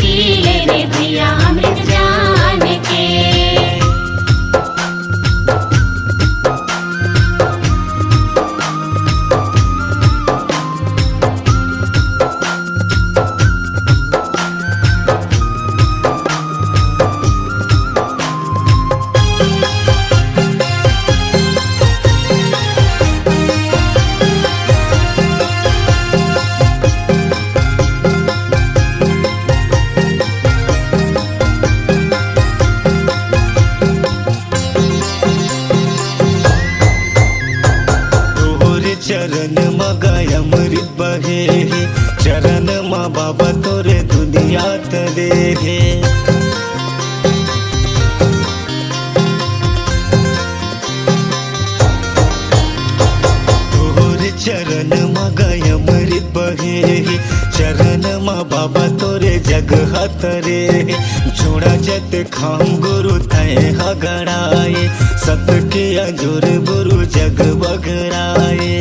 पी ले रे भैया अमृत जान के। चरण मगाय अमृत बहे चरण मा बाबा तोरे दुनिया तले हे। तोरे चरण मगाय अमृत बहे चरण मा बाबा तोरे जग हातरे। जोड़ा जत खाम गुरु तय हगड़ाए सत के अजोर गुरु जग बगड़ाए।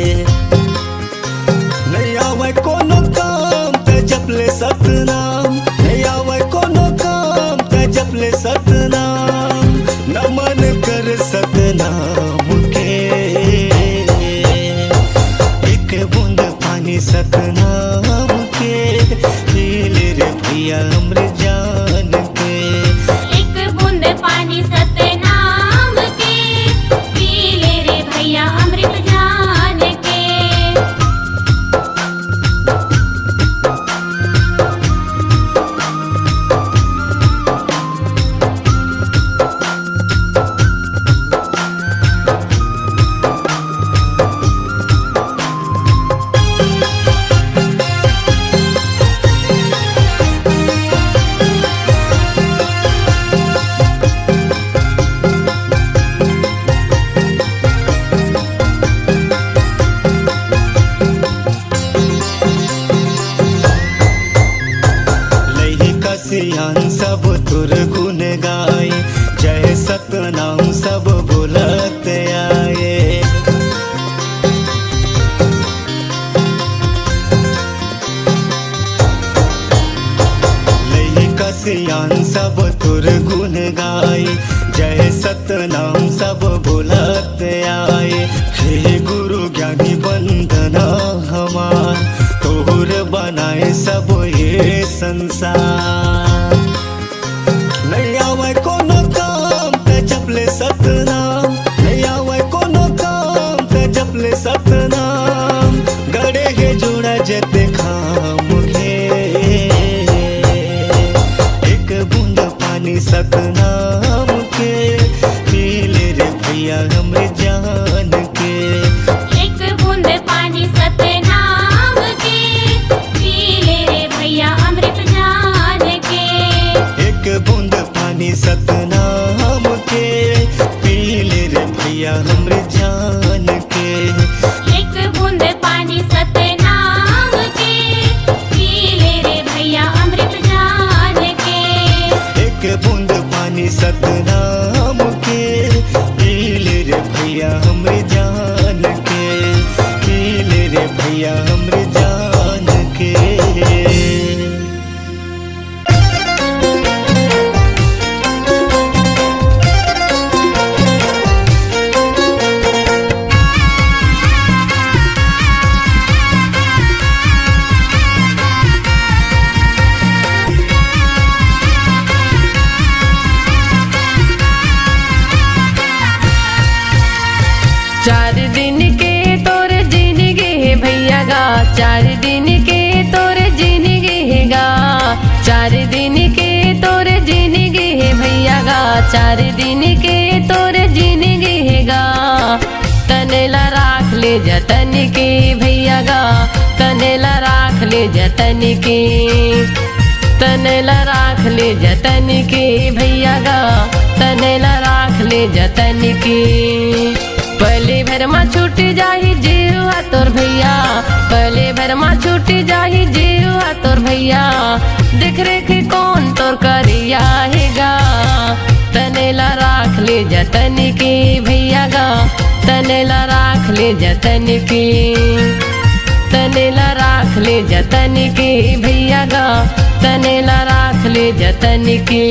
नहीं आवे कोनो काम ते जपले सतनाम, नहीं आवे कोनो काम ते जपले सतनाम। नमन कर सतनाम के एक बूंद पानी सतनाम के पी ले रे भैया अमृत जान के। एक बूंद पानी सतनाम के पी ले रे भैया अमृत जान के। सियान सब तुर गुण गाए जय सतनाम सब बोलत आए। लई का सियान सब तुर गुण गाए जय सतनाम सब बोलत आए। हे गुरु ज्ञानी वंदना हमार तोर बनाए सब ये संसार। नहीं आवे कोनो काम ते जपले सतनाम, नहीं आवे कोनो काम ते जपले सतनाम। गड़े हे जोड़ा जते खाम घे एक बूंद पानी सतनाम के पी ले रे भैया अमृत जान के। एक बूंद पानी सतनाम के पी ले रे भैया अमृत जान के। एक बूंद पानी सतनाम के पी ले रे भैया अमृत जान के। एक बूंद पानी सतनाम के पी ले रे भैया अमृत जान के। एक बूंद पानी सतनाम के पी ले रे भैया अमृत जान के। पी ले रे भैया अमृत जान के। चार दिन के तोर जिंदगी है भैया गा, चार दिन के तोर जिंदगी है गा। चार दिन के तोर जिंदगी है भैया गा, चार दिन के तोर जिंदगी है गा। तनेला राख ले जतन के भैया गा, तनेला राख ले जतन के। तनेला राख ले जतन के भैया गा, तनेला राख ले जतन के। पहले भर में छूट जाही जीवा तोर भैया, पहले भर में छूट जाही जीवा तोर भैया। देख रेख कौन तोर करिया हैगा, तनेला राख ले जतन के भैया गा, तनेला राख ले जतन के। तनेला राख ले जतन की भैया गा तनेला राख ले जतन की।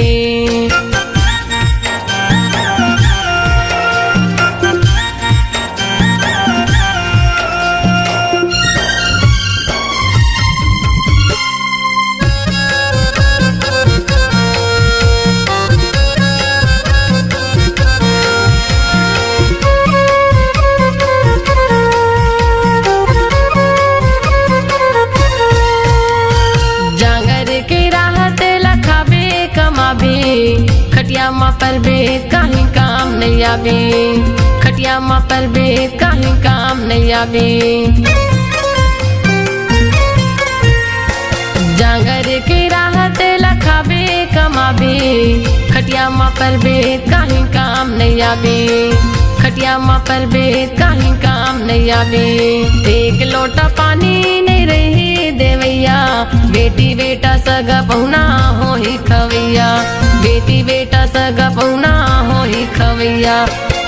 खटिया माँ पर बे कहीं काम नहीं आवे, खटिया माँ पर बे कहीं काम नहीं आवे। जांगर की राहत लखावे कमावे, खटिया माँ पर बे कहीं काम नहीं आवे, खटिया माँ पर बे कहीं काम नहीं आवे। एक लोटा पानी नहीं रही देवैया, बेटी बेटा सगा पहुना हो ही खवैया, बेटी बेटा सगा पहुना हो ही खवैया।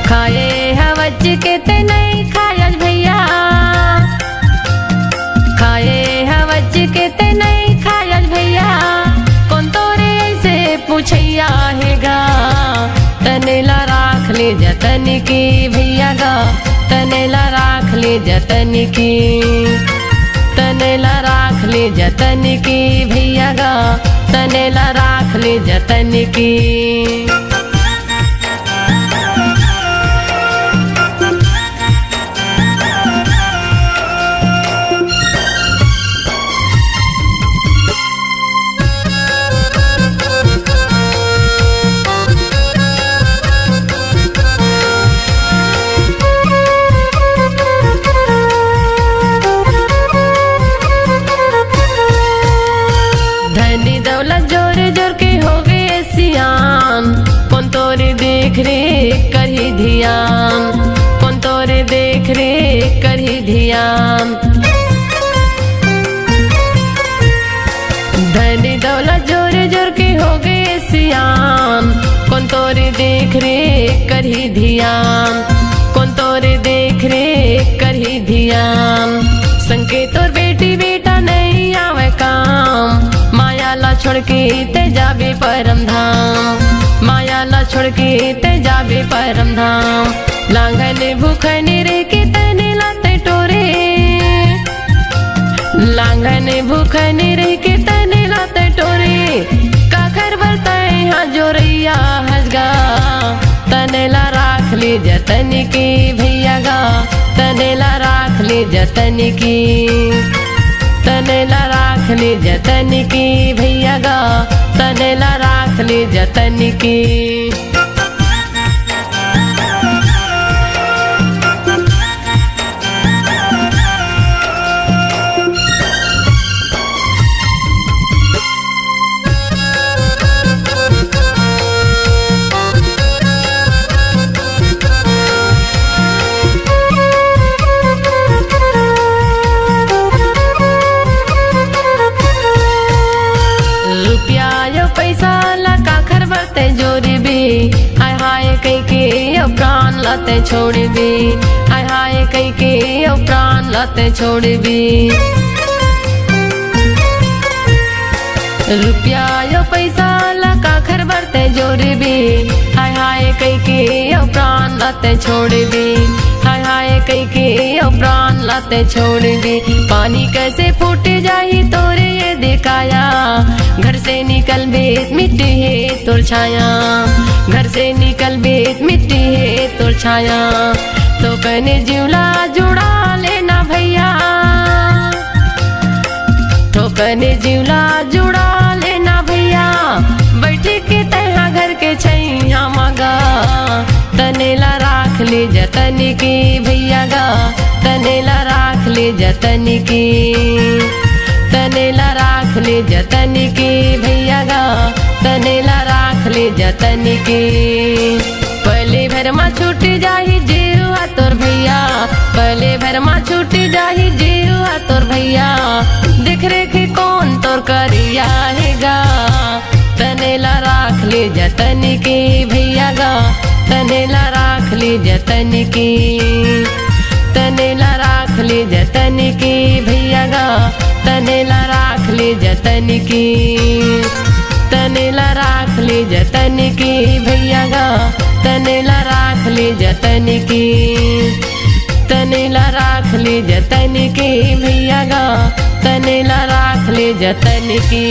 खाए हवच के ते नहीं खायल भैया, खाए हवच के ते नहीं खायल भैया। कौन तोरे ऐसे पूछैया हैगा, तनेला राख ले जतन की भैया गा तनेला राख ले जतन की, तनेला राख ले जतन की भैया गा तनेला राख ले जतन की। धनी दौलत जोर जोर के हो गए सियान, कौन तोरे देख रे करही ध्यान, कौन तोरे देख रे करही ध्यान। धनी दौलत जोर जोर के हो गए सियान, कौन तोरे देख रे करही ध्यान, कौन तोरे देख रे करही ध्यान। संके तोर बेटी बेटा नहीं आवे काम, माया ला छोड़ के ते जाबे परम धाम, माया ला छोड़ के ते जाबे परम धाम। लांघन भूखने रे के तने लाते टोरे, लांघन भूखने रे के तने लाते टोरे। काखर बरताए हाँ जोरैया हसगा, तनेला राख ले जतन की भैया गा तनेला राख ले जतन की, तनेला राख ले जतन की भैया गा तनेला राख ले जतन की। पैसा ला काखर बरते जोरी भी, हाय हाय कई के अब प्राण लाते छोड़ भी, हाय हाय कई के अब प्राण लाते छोड़ भी। रुपया यो पैसा ला काखर बरते जोरी भी, हाय हाय कई के अब प्राण लाते छोड़ भी, हाय हाय कई के अब प्राण लाते छोड़ भी। पानी कैसे फूट जाही तोरे ये दिखाया, घर से निकल बेत मिट्टी है तोर छाया, घर से निकल बेत मिट्टी है तोर छाया। तो कने जिवला जुड़ा लेना भैया, तो कने जिवला जुड़ा लेना भैया। बैठे के तैहा घर के छैया मगा, तनेला राख ले जतन की भैया गा तनेला राख ले जतन की, तनेला राख ले जतन की भैया गा तनेला राख ले जतन की। पहले भर में छूट जाही जीवा तोर भैया, पहले भर में छूट जाही जीवा तोर भैया। देख रेख कौन तोर करिया हैगा, तनेला राख ले जतन की भैया गा तनेला राख ले जतन की, तनेला राख राख ले जतन की भैया गा तनेला राख ले जतन की तनेला राख ले जतन की भैया गा तनेला राख ले जतन की तनेला राख ले जतन की भैया गा तनेला राख ले जतन की।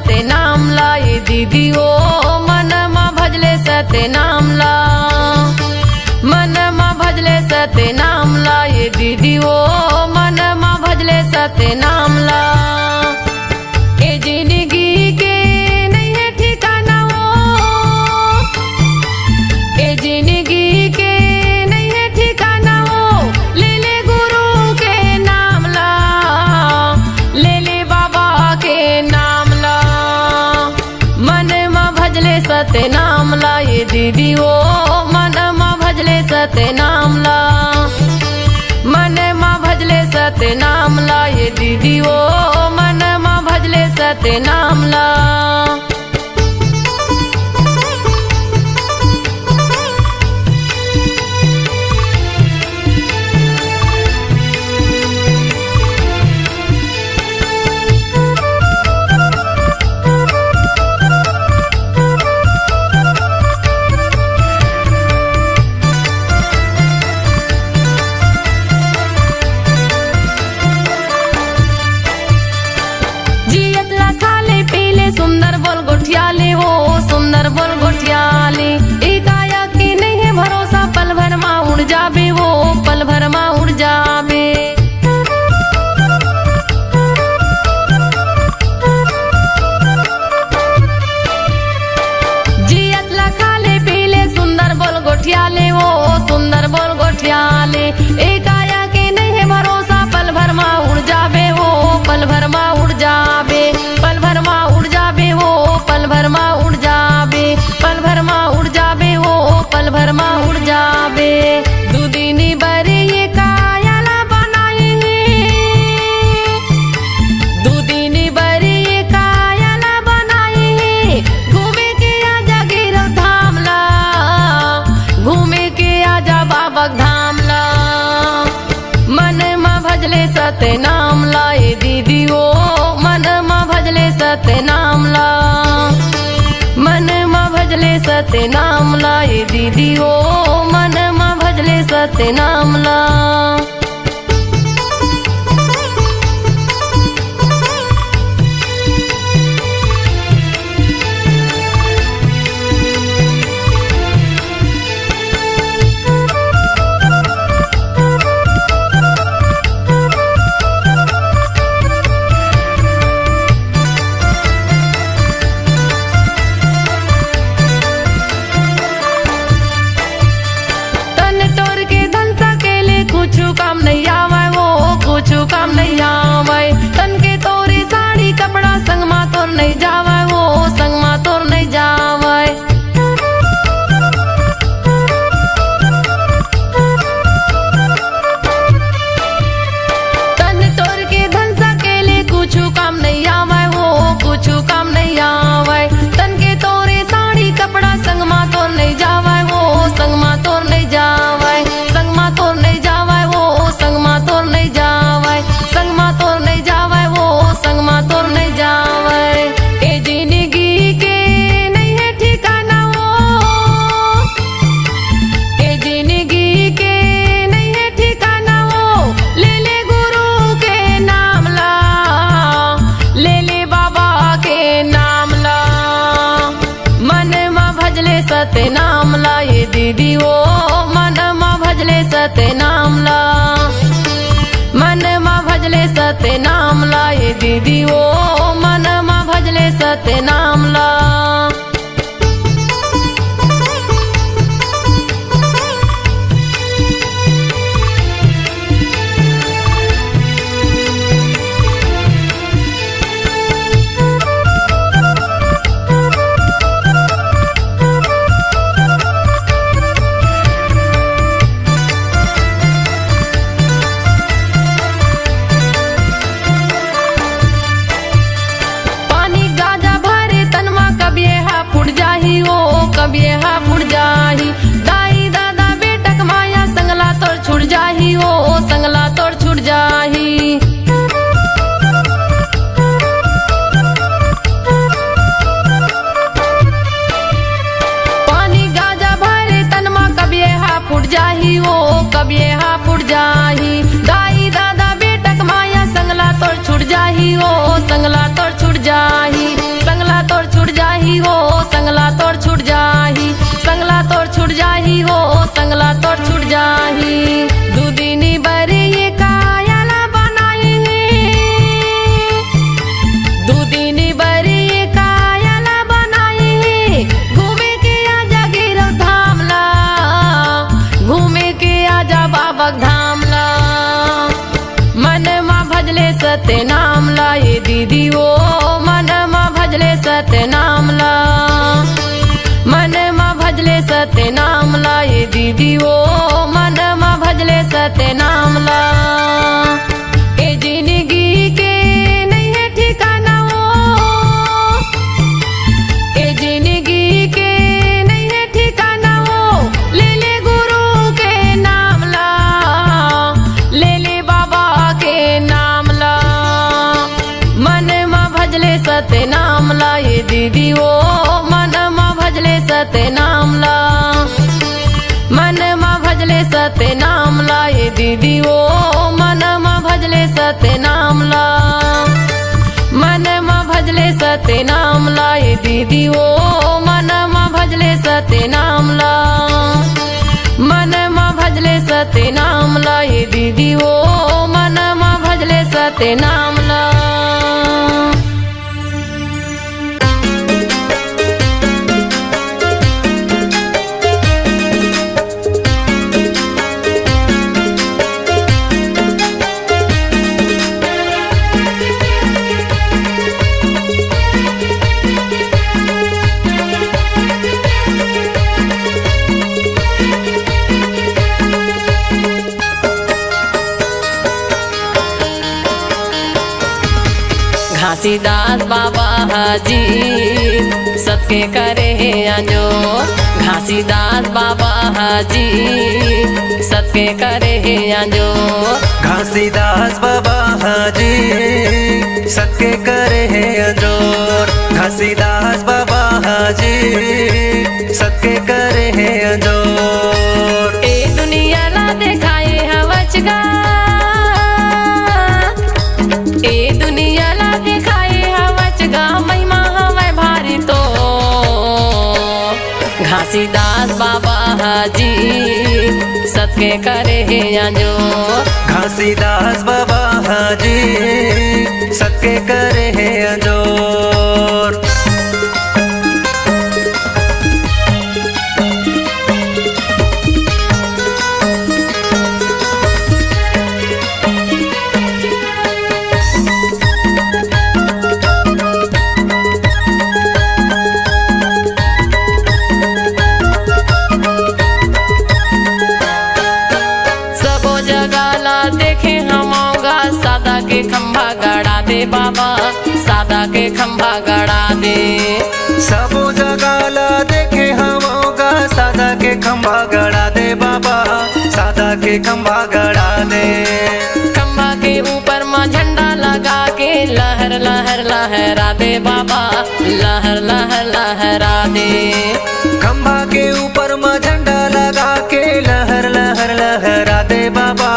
सत्य नाम ला ये दीदी ओ मनमा भजले सत्य नाम ला मनमा भजले सत्य नाम ला ये दीदी ओ मनमा भजले सत्य नाम ला ए जिंदगी के नहीं है ठिकाना वो ए जिंदगी के नहीं है ठिकाना वो ले ले गुरु के नाम ला ले ले बाबा के नाम ला मनमा भजले सत्य नाम ला ये दीदी ओ मनमा भजले सत्य नाम ला मनमा भजले सत्य नाम ला ये दीदी ओ मनमा भजले सत्य नाम ला सुंदर बोल गोठियाले वो सुंदर बोल गोठियाले एक आया की नहीं है भरोसा पल भर माँ उड़ जाबे वो पल भर माँ उड़ जाबे जियत लखा ले पीले सुंदर बोल गोठियाले वो सुंदर बोल गोठियाले एक आया की नहीं है भरोसा पल भर माँ उड़ जाबे वो पल भर माँ उड़ जाबे पल भर माँ उड़ जाबे वो पल भर माँ उड़ जाबे पल भर माँ उड़ जाबे वो पल भर माँ उड़ जाबे दुदिनी बरे ये कायाला बनाए दुदिनी बरे ये कायाला बनाए घूमे के आजा गिरो धाम ला घूमे के आजा बाबा धाम ला मनमा भजले सत्य नाम ला ये दीदी ओ मनमा भजले सत्य नाम ला मनमा भजले सत्य नाम ला ये दीदी ओ मनमा भजले सत्य नाम ला काम नहीं आवे वो कुछ काम नहीं आवे तन के तोरी साड़ी कपड़ा संग मा तोर नहीं जावे वो संग मा तोर नहीं जावे तन तोर के धन सकेले कुछ काम नहीं आवे वो कुछ काम नहीं आवे तन के तोरे साड़ी कपड़ा संग मा तोर नहीं जावे वो संग मा तोर नहीं जावे संग मा तोर नहीं जावे संग मा तोर नहीं जावे संग मा तोर नहीं जावे वो संग मा तोर नहीं जावे ए जिंदगी के नहीं है ठिकाना वो ए जिंदगी के नहीं है ठिकाना वो ले ले गुरु के नाम ला ले ले बाबा के नाम ला मनमा भजले सत्य नाम ला ये दीदी ओ मनमा भजले सत्य नाम ला मनमा भजले सत्य नाम ला ये दीदी ओ मनमा भजले सत्य नाम ला कभी हा फुट जाही दाई दादा बेटक माया संगला तोर छुट जाही ओ संगला तोर छुट जाही पानी गाजा भरे तनमा कभी हा फुट जाही ओ कभी हा फुट जाही दाई दादा बेटक माया संगला तोर छुट जाही ओ संगला तोर छुट जाही दीदी वो मनमा भजले सत्य नामला। ए जिंदगी के नहीं है ठिकाना वो, ए जिंदगी के नहीं है ठिकाना वो, ले ले गुरु के नाम ला, ले ले बाबा के नाम ला। मनमा भजले सत्य नाम ला, ये दीदी वो मनमा भजले सत्य नाम ला। मनमा भजले सत्य नाम ला, ये दीदी वो मनमा भजले सत्य नाम ला। मनमा भजले सत्य नाम ला, ये दीदी वो मनमा भजले सत्य नाम ला। मनमा भजले सत्य नाम ला, ये दीदी वो मनमा भजले सत्य नाम ला। घासीदास बाबा हाजी सबके करे है आजो। घासीदास बाबा हाजी सबके करे है आजो। घासीदास बाबा हाजी सबके करे है अंजोर। घासीदास बाबा हाजी सबके करे है अंजोर। ए दुनिया ला देखाए हवचगा, ए दुनिया ला देखाए हवचगा, महिमा हवै भारी तो। घासीदास बाबा हाजी सबके करे है आजो। घासीदास बाबा हाजी सबके करे है अंजोर। खंभा गड़ा दे बाबा, सादा के खंभा गड़ा दे। सबो जगह ला देखे हमाओगा, सादा के खंभा गड़ा दे बाबा, सादा के खंभा गड़ा दे। खंभा के ऊपर माँ झंडा लगा के लहर लहर लहरा दे बाबा, लहर लहर लहरा दे। खंभा के ऊपर माँ झंडा लगा के लहर लहर लहरा दे बाबा,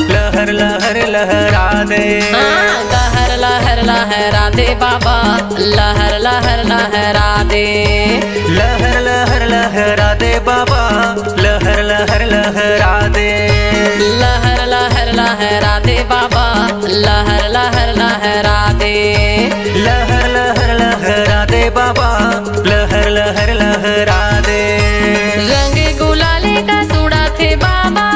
लहर लहर लहरा दे। लहर लहर लहरा दे बाबा, लहर लहर लहरा दे। लहर लहर लहरा दे बाबा, लहर लहर लहरा दे। लहर लहर लहरा दे बाबा, लहर लहर लहरा दे। लहर लहर लहरा दे बाबा, लहर लहर लहरा दे। रंग गुलाले का सूड़ा थे बाबा,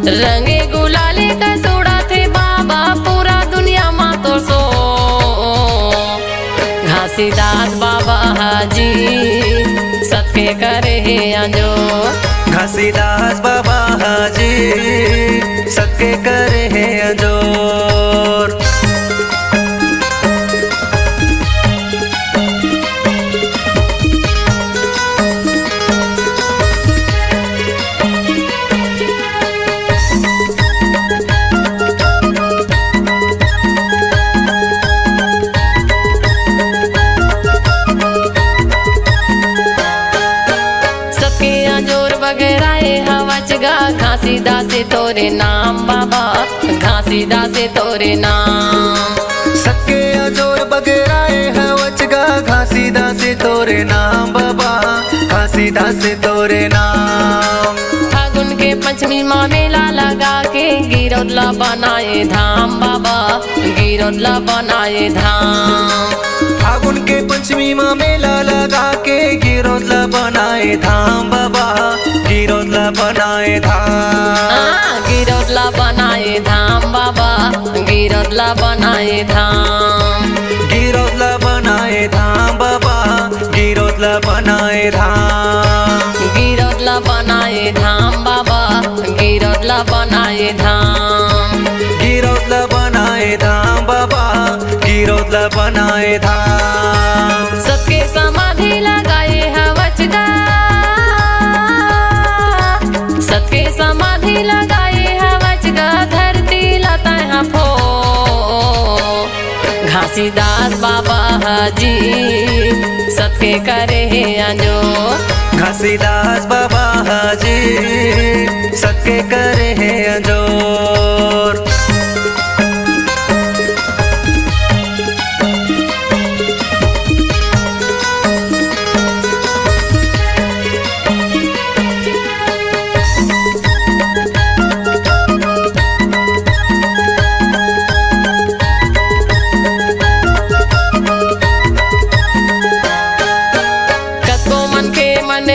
रंग गुलाले का सूड़ा थे बाबा, पूरा दुनिया माँ तो सो। घासीदास बाबा हाजी सबके करे है आजो। घासीदास बाबा हाजी सबके करे है अंजोर। घासीदास तोरे नाम बाबा, घासीदास तोरे नाम। सबके अजोर बगराए हवचगा, घासीदास तोरे नाम बाबा, घासीदास तोरे नाम। फागुन के पंचमी माँ मेला लगा के गिरौदला बनाए धाम बाबा, गिरौदला बनाए धाम। फागुन के पंचमी माँ मेला लगा के गिरौदला बनाए धाम बाबा, गिरौदला बनाए धाम। गिरौदला बनाए धाम बाबा, गिरौदला बनाए धाम। गिरौदला बनाए धाम बाबा, गिरौदला बनाए धाम। बनाए धाम। गिरौदला बनाए धाम बाबा, गिरौदला बनाए धाम। सबके समाधि लगाए हवचगा, सबके समाधि लगाए हवचगा, धरती लता है फो। घासीदास बाबा हाजी सबके करे है अंजो। घासीदास बाबा हाजी सबके करे हैं अंजोर।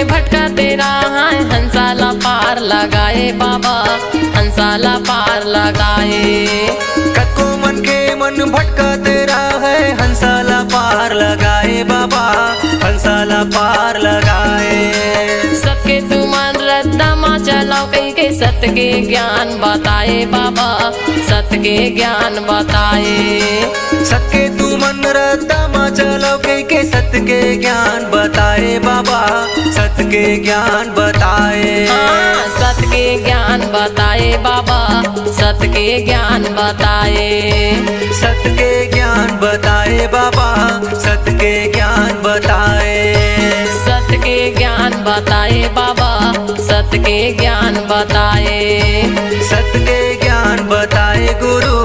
भटका तेरा है हंसाला पार लगाए बाबा, हंसाला पार लगाए। कको मन के मन भटका तेरा है हंसाला पार लगाए बाबा, हंसाला पार लगाए। सबके तू मन रद्दा माँ चलाओ कहीं के सत्य के ज्ञान बताए बाबा, सत्य के ज्ञान बताए। सबके तू मन रद्दा माँ चलाओ कहीं के सत्य के ज्ञान बताए बाबा, सत्य के ज्ञान बताए। सत्य के ज्ञान बताए बाबा, सत्य के ज्ञान बताए। सत्य के ज्ञान बताए बाबा, सत्य के ज्ञान बताए। सत्य के ज्ञान बताए बाबा, सत्य के ज्ञान बताए। सत्य के ज्ञान बताए गुरु,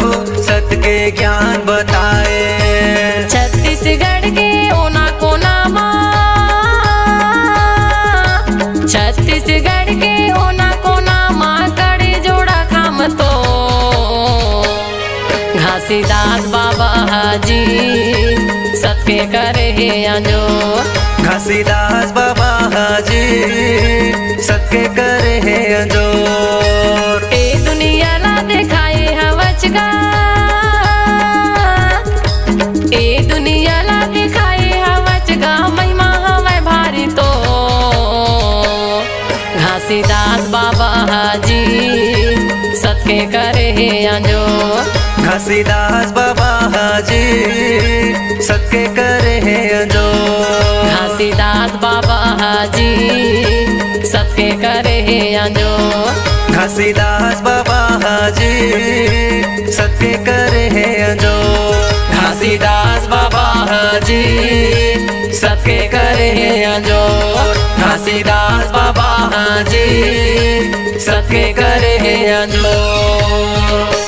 सत्य के ज्ञान बताए। छत्तीसगढ़ के ओना कोना माँ, छत्तीसगढ़ के ओना कोना माँ कड़े जोड़ा खाम तो। घासीदास बाबा हाजी सबके करे है अंजो। घासीदास बाबा हाजी सबके करे हैं अंजोर। ए दुनिया ला दिखाए हवचगा, ए दुनिया ला दिखाए हवचगा, महिमा हवे भारी तो। घासीदास बाबा हाजी सबके करे है अंजो। घासीदास बाबा हाजी सबके करे हैं अंजोर। घासीदास बाबा हाजी सबके करे है अंजो। घासीदास बाबा हाजी सबके करे हैं अंजोर। घासीदास बाबा हाजी सबके करे है अंजोर। घासीदास बाबा हाजी सबके करे है अंजोर।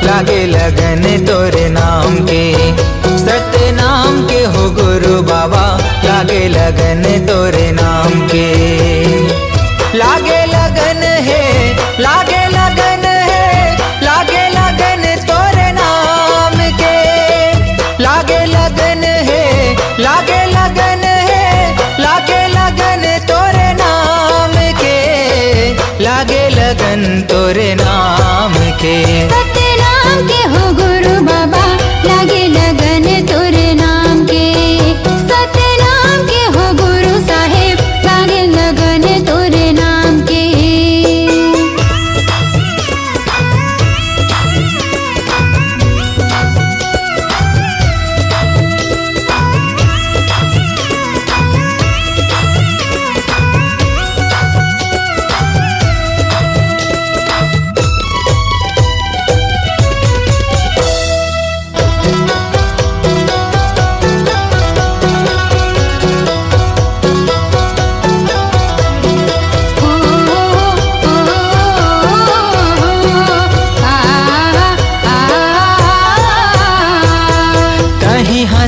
लागे लगन तोरे नाम के, सत्य नाम के हो गुरु बाबा, लागे लगन तोरे नाम के। लागे लगन है, लागे लगन है, लागे लगन तोरे नाम के। लागे लगन है, लागे लगन है, लागे लगन तोरे नाम के। लागे लगन तोरे नाम के। के हो गुरु बाबा, लागे लगन तोरे नाम के। सत्य नाम के हो गुरु साहेब, लागे लगन तोरे नाम के।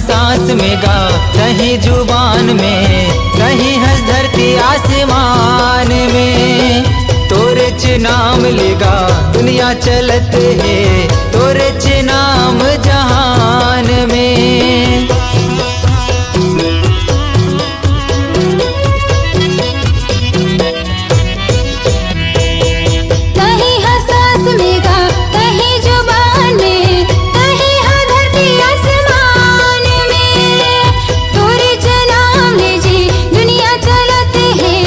सांस में गा, कहीं जुबान में, कहीं हंस धरती दुनिया चलत है तोरे चे नाम जहान में। कहीं हसास में गा कहीं जुबान में कहीं हाँ धरती आसमान में तोरे नाम ले जी दुनिया चलत है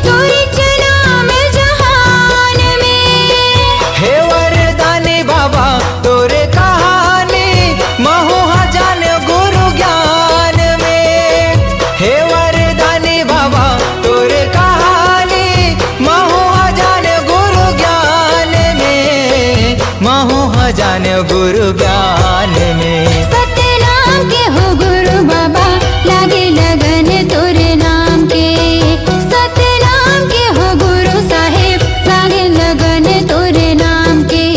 तोरे नाम जहान में। हे वरदानी बाबा तोरे कहानी महु जान गुरु ज्ञान में। हे वरदानी बाबा तोरे कहानी महु जान गुरु ज्ञान में, महु जान गुरु ज्ञान में। सतनाम के हो गुरु बाबा लागे लगन तोरे नाम के। सतनाम के हो गुरु साहेब लागे लगन तोरे नाम के।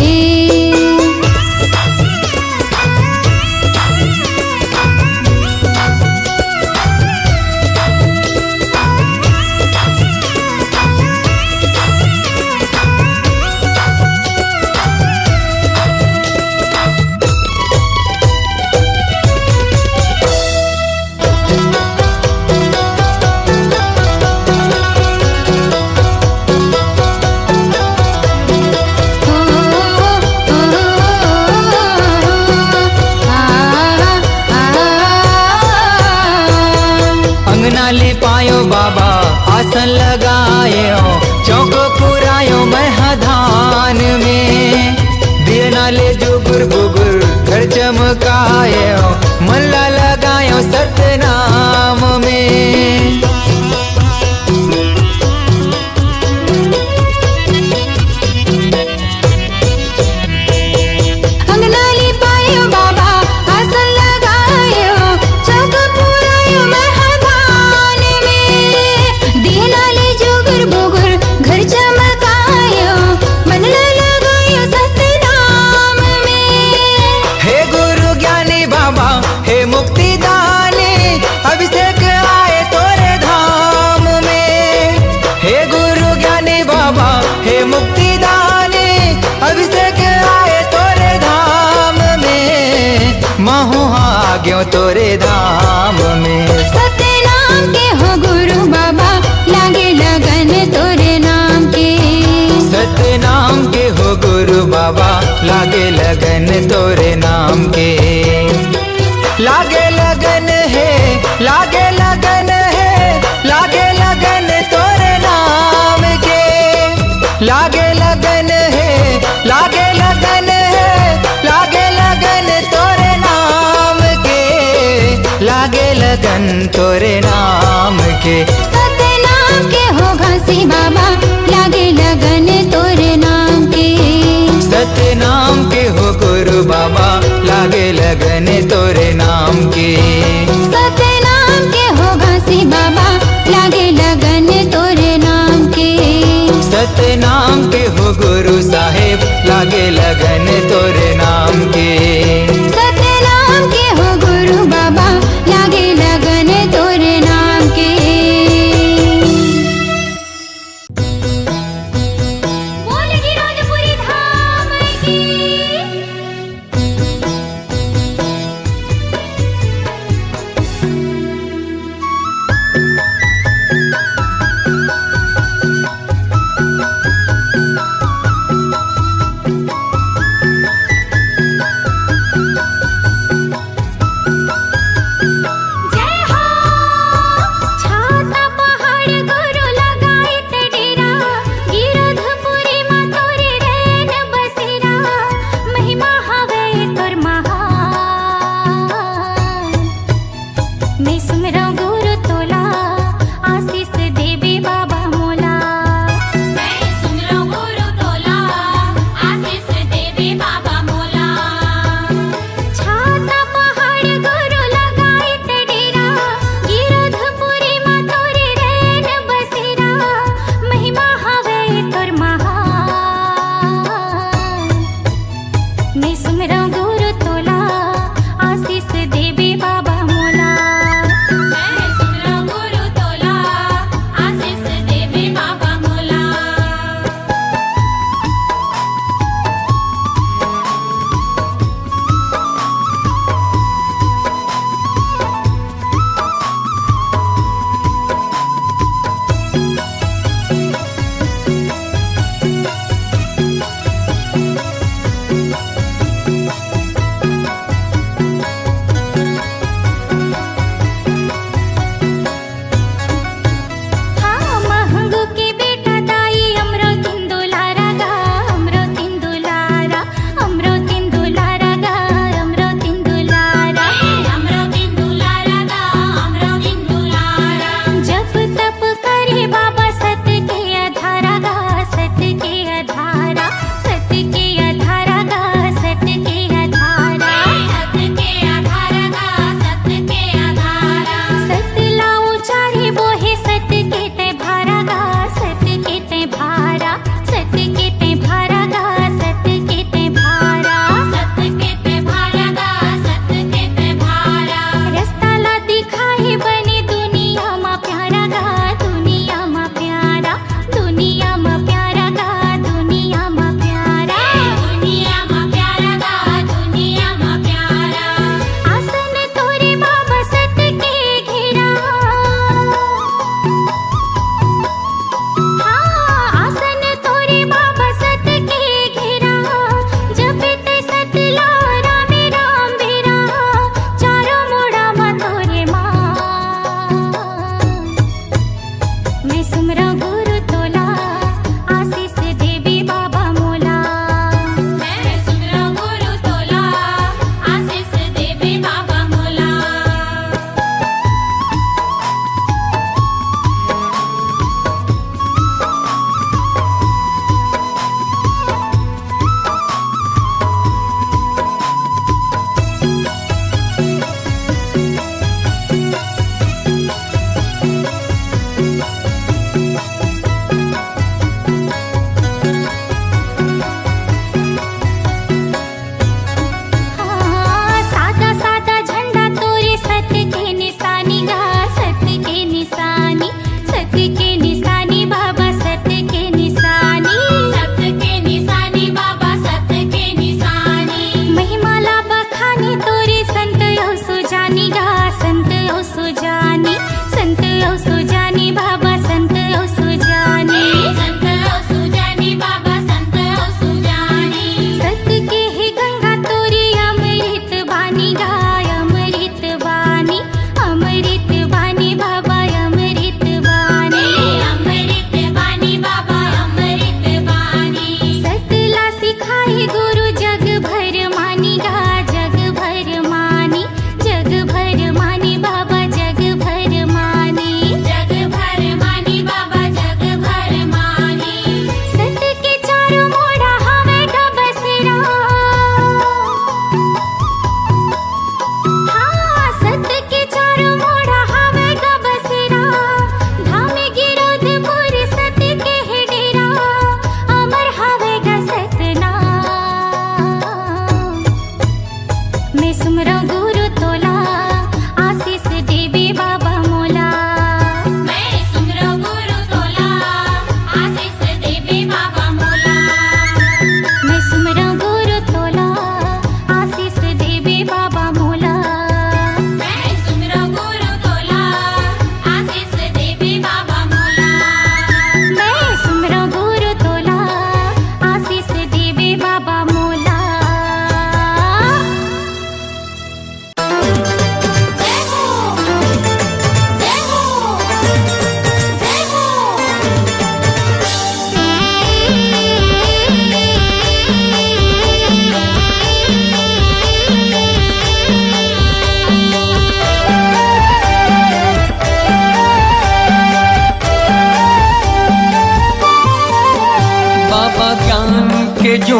अंगना ले पायो बाबा आसन लगायो चौक पुरायो महधान में। दियना ले जुगुर बुगुर घर चमकायो मल्ला लगायो सतनाम में। अंगना ले पायो बाबा आसन लगायो चौक पुरायो महधान में। दियना ले जुगुर बुगुर घर चमकायो मनला लगायो सतनाम में। हे गुरु ज्ञानी बाबा हे मुक्ति दानी अभिषेक आए तोरे धाम में। हे गुरु ज्ञानी बाबा हे मुक्ति दानी अभिषेक आए तोरे धाम में, महु आ गयो तोरे धाम में। सतनाम के हो गुरु बाबा लागे लगन तोरे नाम के। सतनाम के हो गुरु बाबा लागे लगन तोरे नाम के। लागे लगन है लागे लगन है लागे लगन तोरे नाम के। लागे लगन है लागे लगन है लागे लगन तोरे नाम के। लागे लगन तोरे नाम के। सतनाम के हो घासी बाबा लागे लगन तोरे नाम के। सतनाम के हो गुरु बाबा लागे लगन तोरे नाम के। सतनाम के हो घासी बाबा लागे लगन तोरे नाम के। सतनाम के हो गुरु साहेब लागे लगन तोरे नाम के। सतनाम के हो गुरु बाबा लागे लगन तोरे नाम के। बोल गिरोधपुरी धाम की।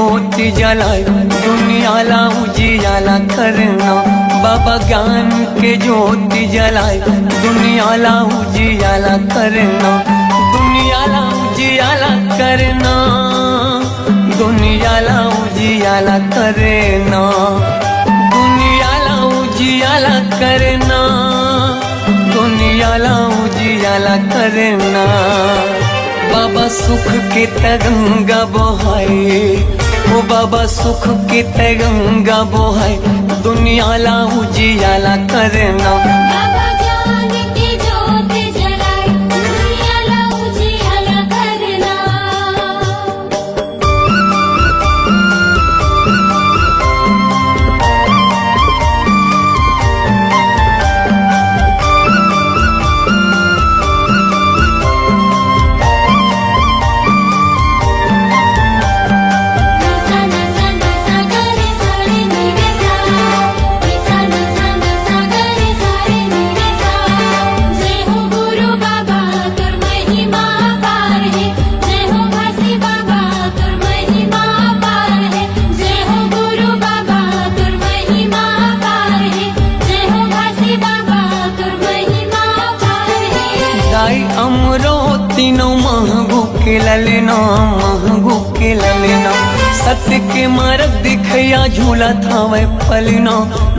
ज्योति जलाए दुनियाला उजियाला करना। बाबा ज्ञान के ज्योति जलाए दुनियाला उजियाला करना। दुनियाला उजियाला करना, दुनियाला उजियाला करना, दुनियाला उजियाला करना, दुनियाला उजियाला करना। बाबा सुख के तरंगा बहाए, ओ बाबा सुख के तरंगा बहाए दुनियाला उजियाला करना। बाबा ज्ञान की ज्योति जलाए दुनियाला उजियाला करना। तीनों महंगू के ललना, महंगू के ललना। सत्य के मार्ग दिखया झूला था वह पलना,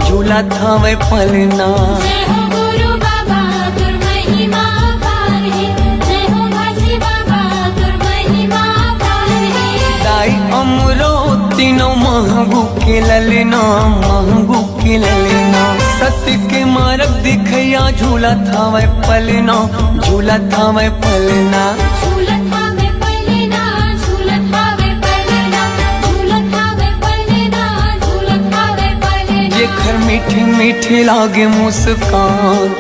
झूला था वह पलना। जय हो गुरु बाबा तुर महिमा पार है, जय हो घासी बाबा तुर महिमा पार है। दाई अमरो तीनों महंगू के ललना, महंगू के ललना। सत्य के मार्ग दिखया झूला था वह पलना, झूला था वह पलना। झूलत हावे पलना, झूलत हावे पलना, झूलत हावे पलना, झूलत हावे पलना। जेखर मीठी मीठी लागे मुस्कान,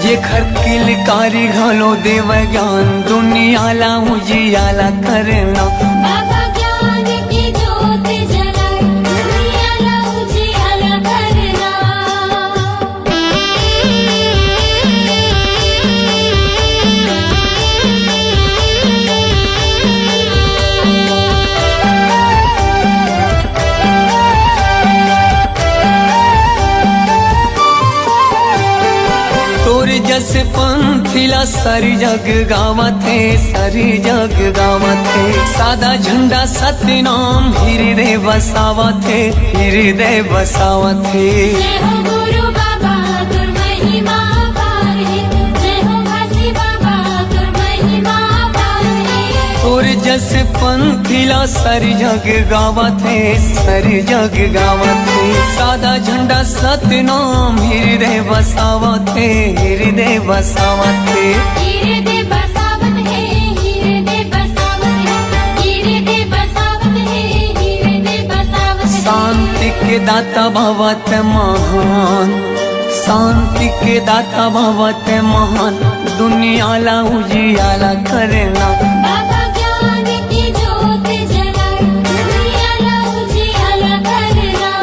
जेखर किलकारी घलो देव ज्ञान दुनियाला उजियाला करना। बाबा ज्ञान की ज्योति जलाए दुनियाला उजियाला करना। तोर जस पंथिला सारी जग गावत है, सारी जग गावत है। सादा झंडा सत्य नाम हृदय बसावत है, हृदय बसावत है। जय हो गुरु बाबा तुर महिमा पार है, जय हो घासी बाबा तुर महिमा पार है। तोर जस पंथिला सारी जग गावत है, सारी जग गावत है। सादा झंडा सत्य नाम हृदय बसावत है, हृदय बसावत है। हृदय बसावत है, हृदय बसावत है, हृदय बसावत है, हृदय बसावत है। शांति के दाता भवत महान, शांति के दाता भवत महान दुनियाला उजियाला करना। बाबा ज्ञान की ज्योति जलाए दुनियाला उजियाला करना।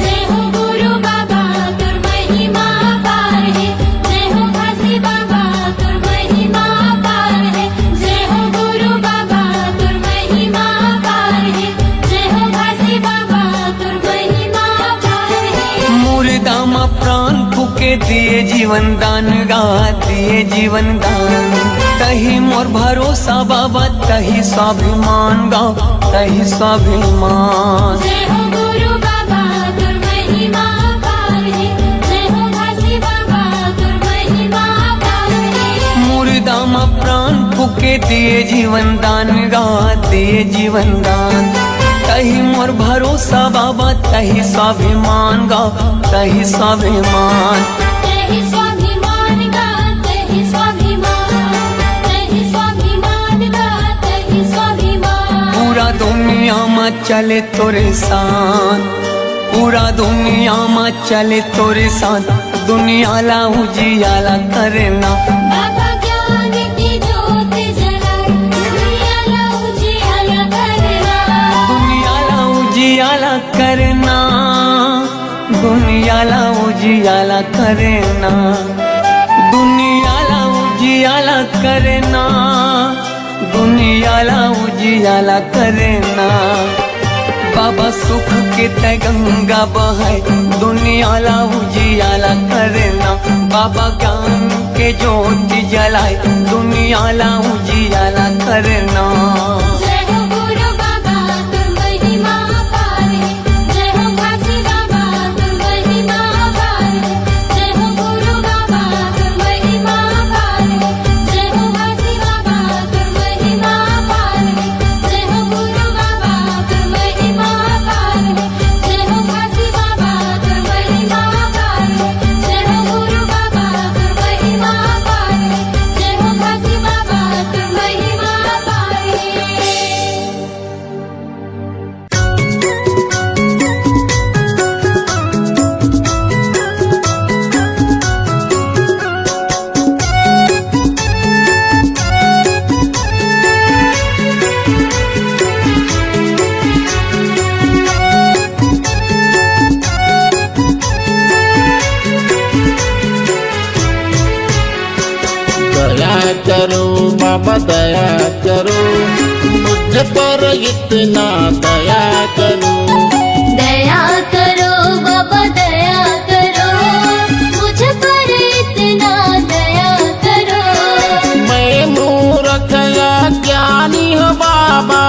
जय हो गुरु बाबा तुर महिमा पार है, जय हो घासी बाबा तुर महिमा पार है। जय हो गुरु बाबा तुर महिमा पार है, जय हो घासी बाबा तुर महिमा पार है। मुर्दा मा प्राण फूके दिए जीवन दान गा, दिए जीवन दान। तही मोर भरोसा बाबा, तही स्वाभिमान गा, तही स्वाभिमान। जय हो गुरु बाबा तुर महिमा पार है, जय हो घासी बाबा तुर महिमा पार है। मुर्दा मा प्राण फूके दिए जीवन दान गा, दिए जीवन दान। तही मोर भरोसा बाबा, तही स्वाभिमान गा, तही स्वाभिमान। तेहि स्वाभिमान गा, तेहि स्वाभिमान, तेहि स्वाभिमान गा, तेहि स्वाभिमान। पूरा दुनिया में चले तोरे शान, पूरा दुनिया में चले तोरे साथ दुनिया ला उजियाला करना बाबा ज्ञान की ज्योत जलाए दुनिया ला उजियाला करना दुनिया ला उजियाला करना दुनिया ला उजियाला करना दुनिया ला उजियाला करना दुनिया ला उजियाला करना बाबा सुख के तय गंगा बहाय दुनिया ला उजियाला करना बाबा ज्ञान के ज्योति जलाए दुनिया ला उजियाला करना जय हो गुरु बाबा तुम महिमा पारे जय हो काशी बाबा तुम महिमा पारे जय हो गुरु बाबा तुम महिमा पारे जय हो काशी बाबा तुम महिमा पारे जय हो गुरु बाबा तुम महिमा पारे जय हो काशी बाबा तुम महिमा पारे जय हो गुरु बाबा तुम महिमा पारे जय हो काशी बाबा तुम महिमा पारे दया करो बाबा दया करो मुझ पर इतना दया करो दया करो बाबा दया करो मुझ पर इतना दया करो मैं मूर्ख या ज्ञानी हो बाबा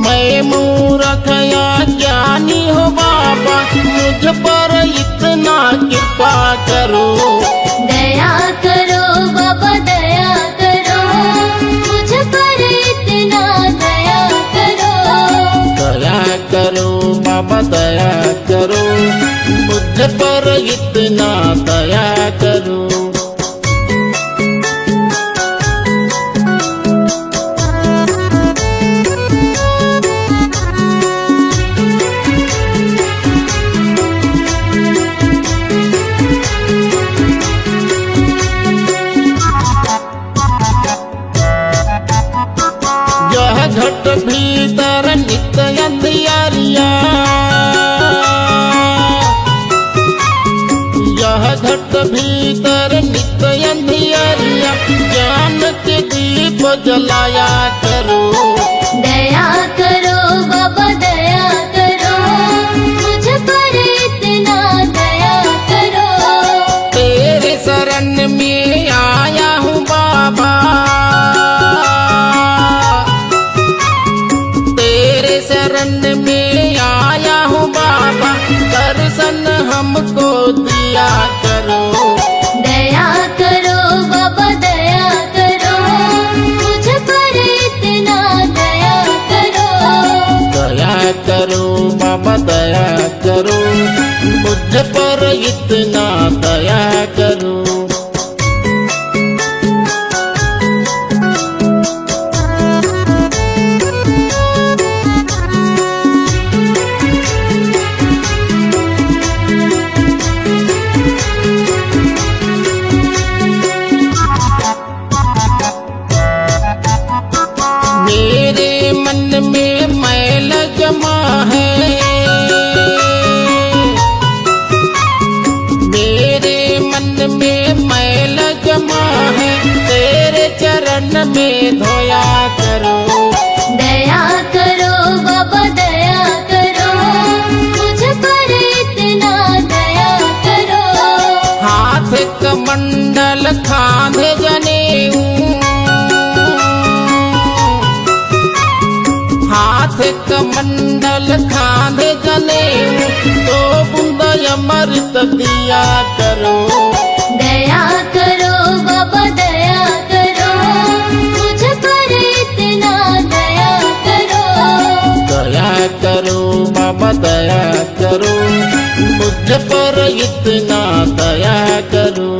मैं मूर्ख या ज्ञानी हो बाबा मुझ पर इतना कृपा करो दया करो बाबा दया करो मुझ पर इतना दया करो दया करो बाबा दया करो मुझ पर इतना दया करो यह घट भीतर नित्य अंधियारिया यह घट भीतर नित्य अंधियारिया ज्ञान के दीप जलाया करो दया करो बाबा दया करो मुझ पर इतना दया करो तेरे शरण में आया हूँ बाबा तेरे शरण में आया हूँ बाबा दर्शन हमको दिया करो दया करो बाबा दया करो मुझ पर इतना दया करो दया करो बाबा दया करो मुझ पर इतना दया करो मेरे मन में मैल जमा है मेरे मन में मैल जमा है तेरे चरण में धोया करो दया करो बाबा दया करो मुझ पर इतना दया करो हाथ कमंडल खांधे जनेऊ हाथ कमंडल खांधे जनेऊ तो बूंद अमृत दिया करो दया करो बाबा दया करो मुझ पर इतना दया करो दया करो बाबा दया करो मुझ पर इतना दया करो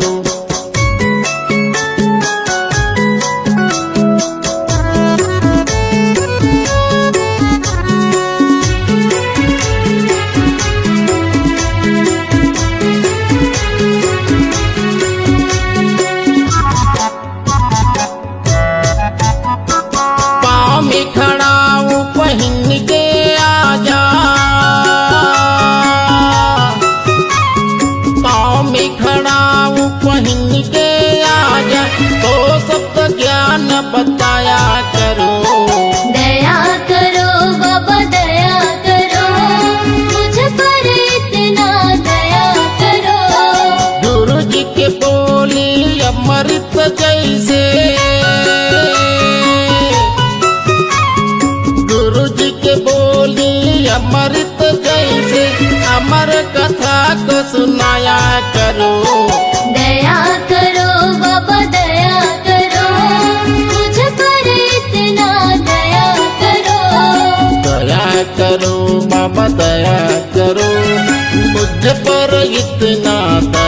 कथा को सुनाया करो। दया करो बाबा दया करो, मुझ पर इतना दया करो। दया करो बाबा दया करो, मुझ पर इतना दया